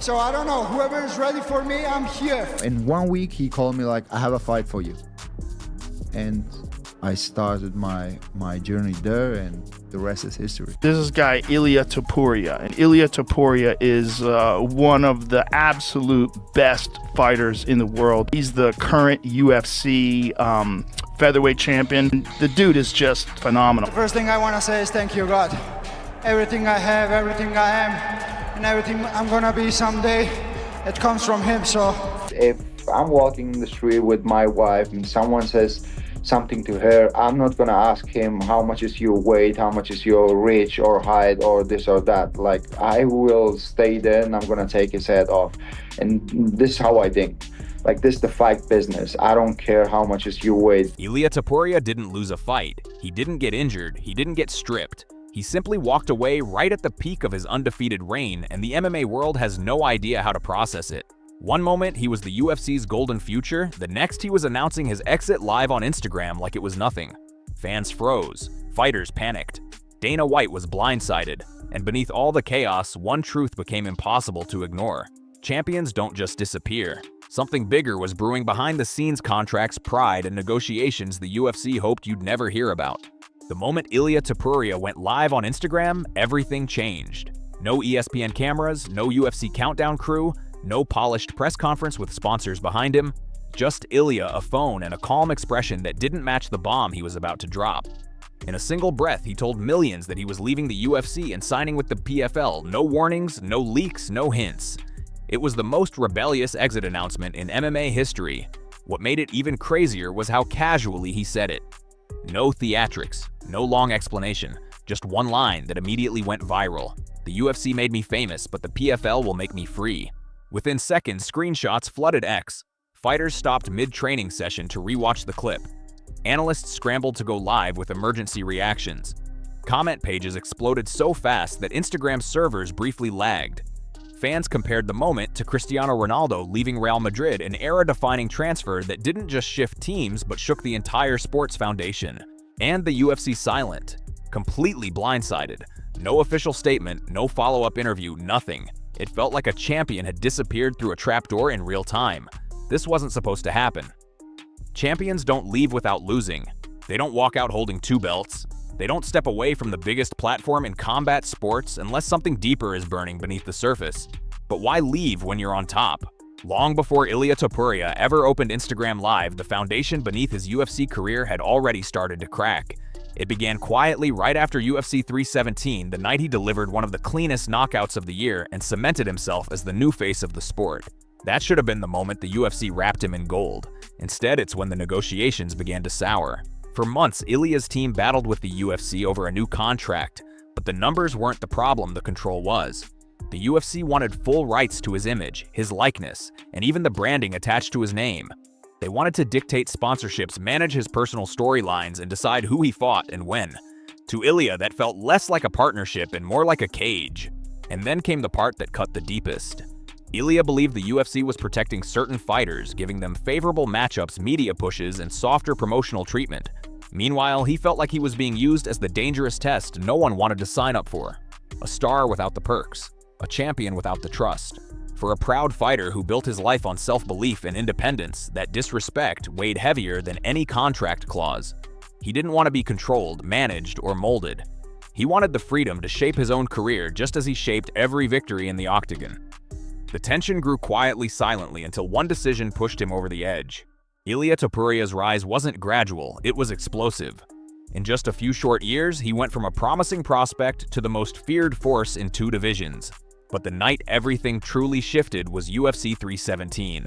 So I don't know, whoever is ready for me, I'm here. In 1 week, he called me like, I have a fight for you. And I started my journey there, and the rest is history. This is guy Ilia Topuria, and Ilia Topuria is one of the absolute best fighters in the world. He's the current UFC featherweight champion. The dude is just phenomenal. The first thing I want to say is thank you, God. Everything I have, everything I am, and everything I'm gonna be someday, it comes from him. So if I'm walking in the street with my wife and someone says something to her, I'm not gonna ask him how much is your weight, how much is your reach or height or this or that. Like, I will stay there and I'm gonna take his head off. And this is how I think. Like, this is the fight business. I don't care how much is your weight. Ilia Topuria didn't lose a fight. He didn't get injured. He didn't get stripped. He simply walked away right at the peak of his undefeated reign, and the MMA world has no idea how to process it. One moment, he was the UFC's golden future. The next, he was announcing his exit live on Instagram like it was nothing. Fans froze. Fighters panicked. Dana White was blindsided. And beneath all the chaos, one truth became impossible to ignore. Champions don't just disappear. Something bigger was brewing behind the scenes: contracts, pride, and negotiations the UFC hoped you'd never hear about. The moment Ilia Topuria went live on Instagram, everything changed. No ESPN cameras, no UFC countdown crew, no polished press conference with sponsors behind him. Just Ilia, a phone, and a calm expression that didn't match the bomb he was about to drop. In a single breath, he told millions that he was leaving the UFC and signing with the PFL. No warnings, no leaks, no hints. It was the most rebellious exit announcement in MMA history. What made it even crazier was how casually he said it. No theatrics, no long explanation, just one line that immediately went viral. The UFC made me famous, but the PFL will make me free. Within seconds, screenshots flooded X. Fighters stopped mid-training session to rewatch the clip. Analysts scrambled to go live with emergency reactions. Comment pages exploded so fast that Instagram's servers briefly lagged. Fans compared the moment to Cristiano Ronaldo leaving Real Madrid, an era-defining transfer that didn't just shift teams but shook the entire sports foundation. And the UFC silent, completely blindsided. No official statement, no follow-up interview, nothing. It felt like a champion had disappeared through a trapdoor in real time. This wasn't supposed to happen. Champions don't leave without losing. They don't walk out holding 2 belts. They don't step away from the biggest platform in combat sports unless something deeper is burning beneath the surface. But why leave when you're on top? Long before Ilia Topuria ever opened Instagram Live, the foundation beneath his UFC career had already started to crack. It began quietly right after UFC 317, the night he delivered one of the cleanest knockouts of the year and cemented himself as the new face of the sport. That should have been the moment the UFC wrapped him in gold. Instead, it's when the negotiations began to sour. For months, Ilia's team battled with the UFC over a new contract, but the numbers weren't the problem, the control was. The UFC wanted full rights to his image, his likeness, and even the branding attached to his name. They wanted to dictate sponsorships, manage his personal storylines, and decide who he fought and when. To Ilia, that felt less like a partnership and more like a cage. And then came the part that cut the deepest. Ilia believed the UFC was protecting certain fighters, giving them favorable matchups, media pushes, and softer promotional treatment. Meanwhile, he felt like he was being used as the dangerous test no one wanted to sign up for. A star without the perks. A champion without the trust. For a proud fighter who built his life on self-belief and independence, that disrespect weighed heavier than any contract clause. He didn't want to be controlled, managed, or molded. He wanted the freedom to shape his own career just as he shaped every victory in the octagon. The tension grew quietly, silently, until one decision pushed him over the edge. Ilia Topuria's rise wasn't gradual, it was explosive. In just a few short years, he went from a promising prospect to the most feared force in 2 divisions. But the night everything truly shifted was UFC 317.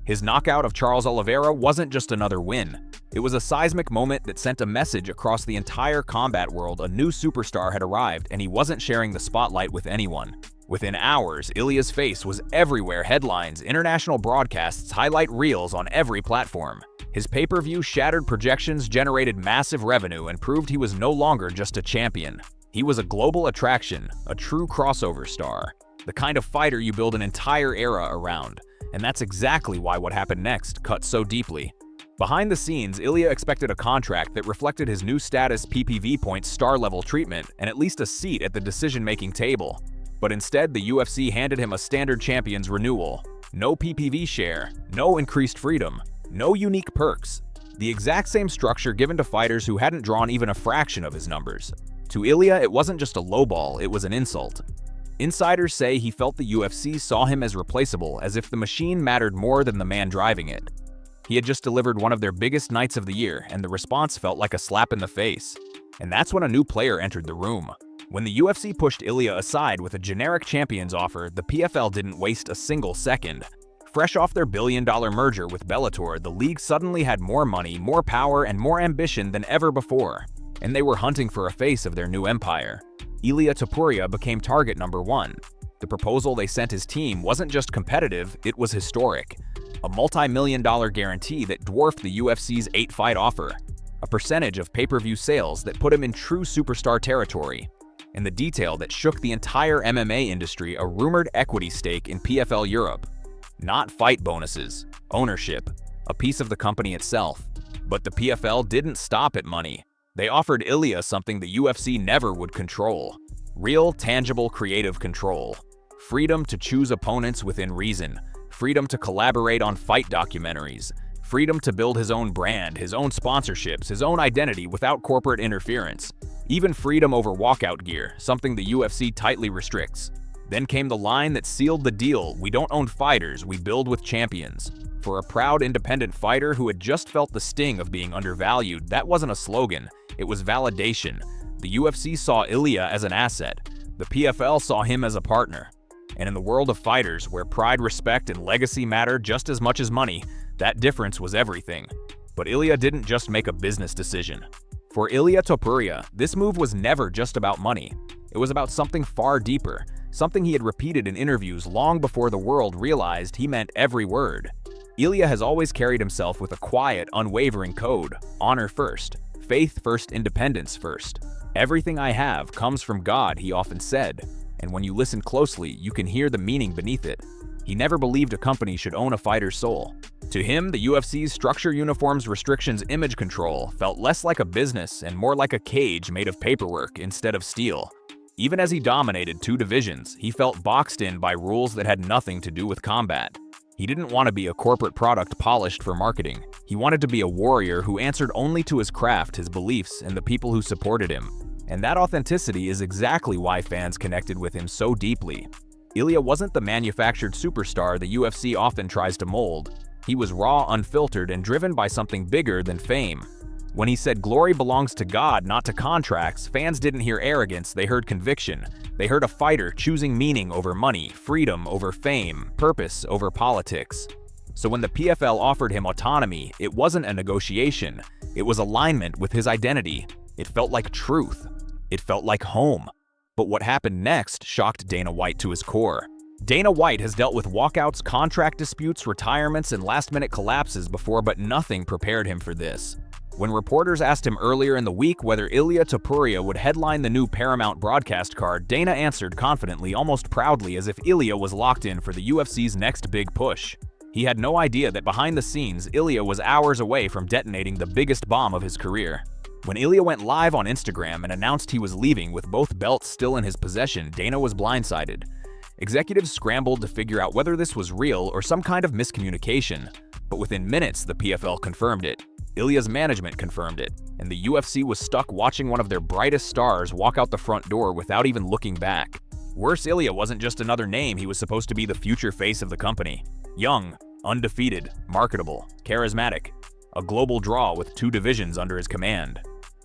His knockout of Charles Oliveira wasn't just another win. It was a seismic moment that sent a message across the entire combat world. A new superstar had arrived, and he wasn't sharing the spotlight with anyone. Within hours, Ilia's face was everywhere: headlines, international broadcasts, highlight reels on every platform. His pay-per-view shattered projections, generated massive revenue, and proved he was no longer just a champion. He was a global attraction, a true crossover star, the kind of fighter you build an entire era around. And that's exactly why what happened next cut so deeply. Behind the scenes, Ilia expected a contract that reflected his new status, PPV points, star-level treatment, and at least a seat at the decision-making table. But instead, the UFC handed him a standard champion's renewal. No PPV share, no increased freedom, no unique perks. The exact same structure given to fighters who hadn't drawn even a fraction of his numbers. To Ilia, it wasn't just a lowball, it was an insult. Insiders say he felt the UFC saw him as replaceable, as if the machine mattered more than the man driving it. He had just delivered one of their biggest nights of the year, and the response felt like a slap in the face. And that's when a new player entered the room. When the UFC pushed Ilia aside with a generic champion's offer, the PFL didn't waste a single second. Fresh off their billion-dollar merger with Bellator, the league suddenly had more money, more power, and more ambition than ever before. And they were hunting for a face of their new empire. Ilia Topuria became target number one. The proposal they sent his team wasn't just competitive, it was historic. A multi-million-dollar guarantee that dwarfed the UFC's 8-fight offer. A percentage of pay-per-view sales that put him in true superstar territory. And the detail that shook the entire MMA industry, a rumored equity stake in PFL Europe. Not fight bonuses, ownership, a piece of the company itself. But the PFL didn't stop at money. They offered Ilia something the UFC never would control. Real, tangible, creative control. Freedom to choose opponents within reason. Freedom to collaborate on fight documentaries. Freedom to build his own brand, his own sponsorships, his own identity without corporate interference. Even freedom over walkout gear, something the UFC tightly restricts. Then came the line that sealed the deal: we don't own fighters, we build with champions. For a proud independent fighter who had just felt the sting of being undervalued, that wasn't a slogan, it was validation. The UFC saw Ilia as an asset. The PFL saw him as a partner. And in the world of fighters, where pride, respect, and legacy matter just as much as money, that difference was everything. But Ilia didn't just make a business decision. For Ilia Topuria, this move was never just about money. It was about something far deeper, something he had repeated in interviews long before the world realized he meant every word. Ilia has always carried himself with a quiet, unwavering code: honor first, faith first, independence first. Everything I have comes from God, he often said. And when you listen closely, you can hear the meaning beneath it. He never believed a company should own a fighter's soul. To him, the UFC's structure, uniforms, restrictions, image control felt less like a business and more like a cage made of paperwork instead of steel. Even as he dominated 2 divisions, he felt boxed in by rules that had nothing to do with combat. He didn't want to be a corporate product polished for marketing. He wanted to be a warrior who answered only to his craft, his beliefs, and the people who supported him. And that authenticity is exactly why fans connected with him so deeply. Ilia wasn't the manufactured superstar the UFC often tries to mold. He was raw, unfiltered, and driven by something bigger than fame. When he said glory belongs to God, not to contracts, fans didn't hear arrogance, they heard conviction. They heard a fighter choosing meaning over money, freedom over fame, purpose over politics. So when the PFL offered him autonomy, it wasn't a negotiation. It was alignment with his identity. It felt like truth. It felt like home. But what happened next shocked Dana White to his core. Dana White has dealt with walkouts, contract disputes, retirements, and last-minute collapses before, but nothing prepared him for this. When reporters asked him earlier in the week whether Ilia Topuria would headline the new Paramount broadcast card, Dana answered confidently, almost proudly, as if Ilia was locked in for the UFC's next big push. He had no idea that behind the scenes, Ilia was hours away from detonating the biggest bomb of his career. When Ilia went live on Instagram and announced he was leaving with both belts still in his possession, Dana was blindsided. Executives scrambled to figure out whether this was real or some kind of miscommunication, but within minutes the PFL confirmed it. Ilia's management confirmed it, and the UFC was stuck watching one of their brightest stars walk out the front door without even looking back. Worse, Ilia wasn't just another name, he was supposed to be the future face of the company. Young, undefeated, marketable, charismatic, a global draw with 2 divisions under his command.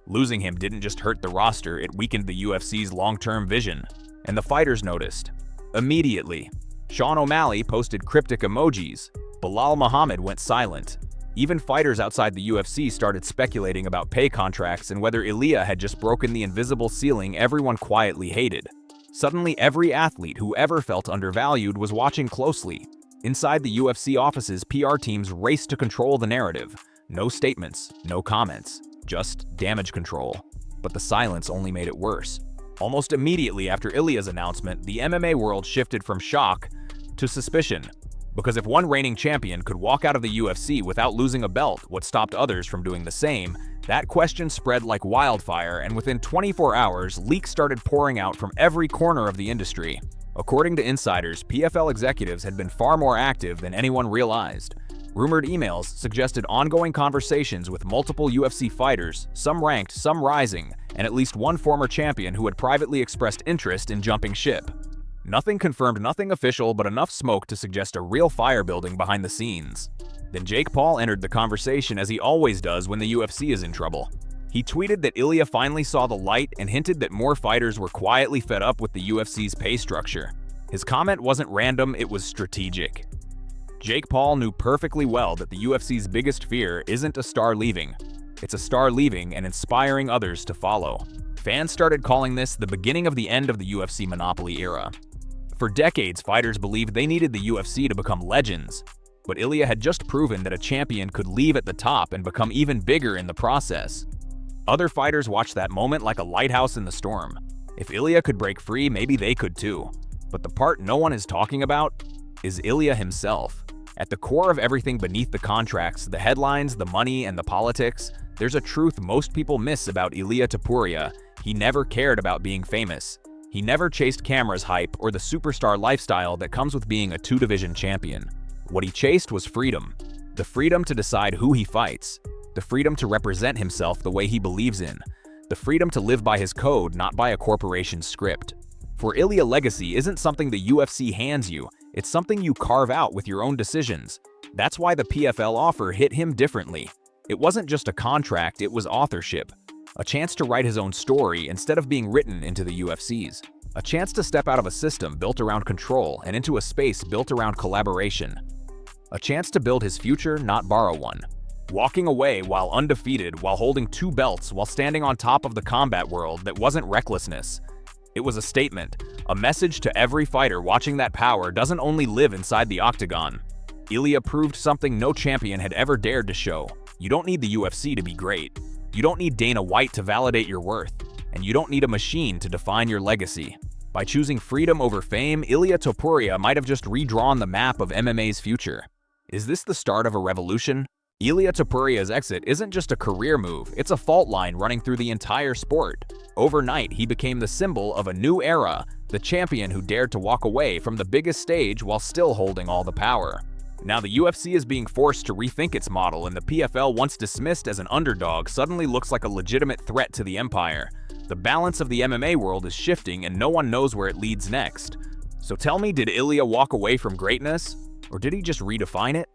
Losing him didn't just hurt the roster, it weakened the UFC's long-term vision. And the fighters noticed. Immediately. Sean O'Malley posted cryptic emojis. Bilal Muhammad went silent. Even fighters outside the UFC started speculating about pay contracts and whether Ilia had just broken the invisible ceiling everyone quietly hated. Suddenly, every athlete who ever felt undervalued was watching closely. Inside the UFC offices, PR teams raced to control the narrative. No statements, no comments. Just damage control. But the silence only made it worse. Almost immediately after Ilia's announcement, the MMA world shifted from shock to suspicion. Because if one reigning champion could walk out of the UFC without losing a belt, what stopped others from doing the same? That question spread like wildfire, and within 24 hours, leaks started pouring out from every corner of the industry. According to insiders, PFL executives had been far more active than anyone realized. Rumored emails suggested ongoing conversations with multiple UFC fighters, some ranked, some rising, and at least one former champion who had privately expressed interest in jumping ship. Nothing confirmed, nothing official, but enough smoke to suggest a real fire building behind the scenes. Then Jake Paul entered the conversation as he always does when the UFC is in trouble. He tweeted that Ilia finally saw the light and hinted that more fighters were quietly fed up with the UFC's pay structure. His comment wasn't random, it was strategic. Jake Paul knew perfectly well that the UFC's biggest fear isn't a star leaving. It's a star leaving and inspiring others to follow. Fans started calling this the beginning of the end of the UFC monopoly era. For decades, fighters believed they needed the UFC to become legends. But Ilia had just proven that a champion could leave at the top and become even bigger in the process. Other fighters watched that moment like a lighthouse in the storm. If Ilia could break free, maybe they could too. But the part no one is talking about is Ilia himself. At the core of everything beneath the contracts, the headlines, the money, and the politics, there's a truth most people miss about Ilia Topuria. He never cared about being famous. He never chased cameras hype or the superstar lifestyle that comes with being a two-division champion. What he chased was freedom. The freedom to decide who he fights. The freedom to represent himself the way he believes in. The freedom to live by his code, not by a corporation's script. For Ilia, legacy isn't something the UFC hands you, it's something you carve out with your own decisions. That's why the PFL offer hit him differently. It wasn't just a contract, it was authorship. A chance to write his own story instead of being written into the UFC's. A chance to step out of a system built around control and into a space built around collaboration. A chance to build his future, not borrow one. Walking away while undefeated, while holding 2 belts, while standing on top of the combat world that wasn't recklessness. It was a statement, a message to every fighter watching that power doesn't only live inside the octagon. Ilia proved something no champion had ever dared to show. You don't need the UFC to be great. You don't need Dana White to validate your worth. And you don't need a machine to define your legacy. By choosing freedom over fame, Ilia Topuria might have just redrawn the map of MMA's future. Is this the start of a revolution? Ilia Topuria's exit isn't just a career move, it's a fault line running through the entire sport. Overnight, he became the symbol of a new era, the champion who dared to walk away from the biggest stage while still holding all the power. Now the UFC is being forced to rethink its model, and the PFL, once dismissed as an underdog, suddenly looks like a legitimate threat to the empire. The balance of the MMA world is shifting and no one knows where it leads next. So tell me, did Ilia walk away from greatness? Or did he just redefine it?